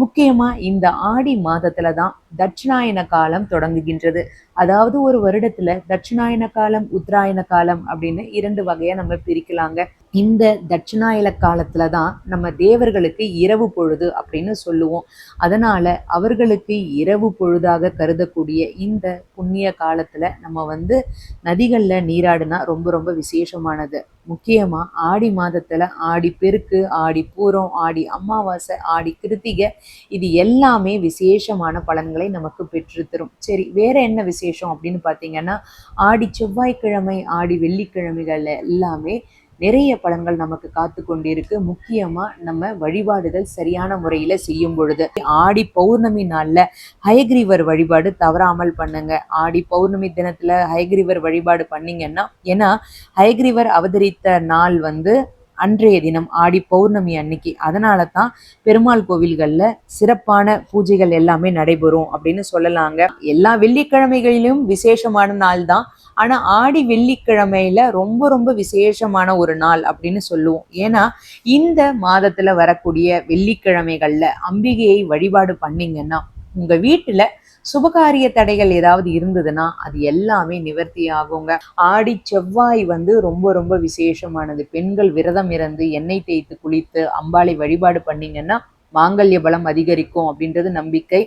முக்கியமா இந்த ஆடி மாதத்துல தான் தட்சிணாயன காலம் தொடங்குகின்றது. அதாவது ஒரு வருடத்துல தட்சிணாயன காலம், உத்தராயண காலம் அப்படின்னு 2 வகையா நம்ம பிரிக்கலாங்க. இந்த தட்சிணாயன காலத்துல தான் நம்ம தேவர்களுக்கு இரவு பொழுது அப்படின்னு சொல்லுவோம். அதனால அவர்களுக்கு இரவு பொழுதாக கருதக்கூடிய இந்த புண்ணிய காலத்துல நம்ம நதிகள்ல நீராடினா ரொம்ப ரொம்ப விசேஷமானது. முக்கியமா ஆடி மாதத்துல ஆடி பெருக்கு, ஆடி பூரம், ஆடி அமாவாசை, ஆடி கிருத்திகை, இது எல்லாமே விசேஷமான பலன்களை நமக்கு பெற்றுத்தரும். சரி, வேற என்ன விசேஷம் அப்படின்னு பார்த்தீங்கன்னா, ஆடி செவ்வாய்க்கிழமை, ஆடி வெள்ளிக்கிழமைகள் எல்லாமே நிறைய பலன்கள் நமக்கு காத்து கொண்டிருக்கு. முக்கியமா நம்ம வழிபாடுகள் சரியான முறையில செய்யும் பொழுது ஆடி பௌர்ணமி நாள்ல ஹயக்ரீவர் வழிபாடு தவறாமல் பண்ணுங்க. ஆடி பௌர்ணமி தினத்துல ஹயக்ரீவர் வழிபாடு பண்ணீங்கன்னா, ஏன்னா ஹயக்ரீவர் அவதரித்த நாள் அன்றைய தினம் ஆடி பௌர்ணமி அன்னைக்கு. அதனால தான் பெருமாள் கோவில்கள்ல சிறப்பான பூஜைகள் எல்லாமே நடைபெறும் அப்படின்னு சொல்லலாங்க. எல்லா வெள்ளிக்கிழமைகளிலும் விசேஷமான நாள் தான், ஆனா ஆடி வெள்ளிக்கிழமையில ரொம்ப ரொம்ப விசேஷமான ஒரு நாள் அப்படின்னு சொல்லுவோம். ஏன்னா இந்த மாதத்துல வரக்கூடிய வெள்ளிக்கிழமைகள்ல அம்பிகையை வழிபாடு பண்ணீங்கன்னா உங்க வீட்டுல சுபகாரிய தடைகள் ஏதாவது இருந்ததுன்னா அது எல்லாமே நிவர்த்தி ஆகுங்க. ஆடி செவ்வாய் ரொம்ப ரொம்ப விசேஷமானது. பெண்கள் விரதம் இருந்து எண்ணெய் தேய்த்து குளித்து அம்பாளை வழிபாடு பண்ணீங்கன்னா மாங்கல்ய பலம் அதிகரிக்கும் அப்படின்றது நம்பிக்கை.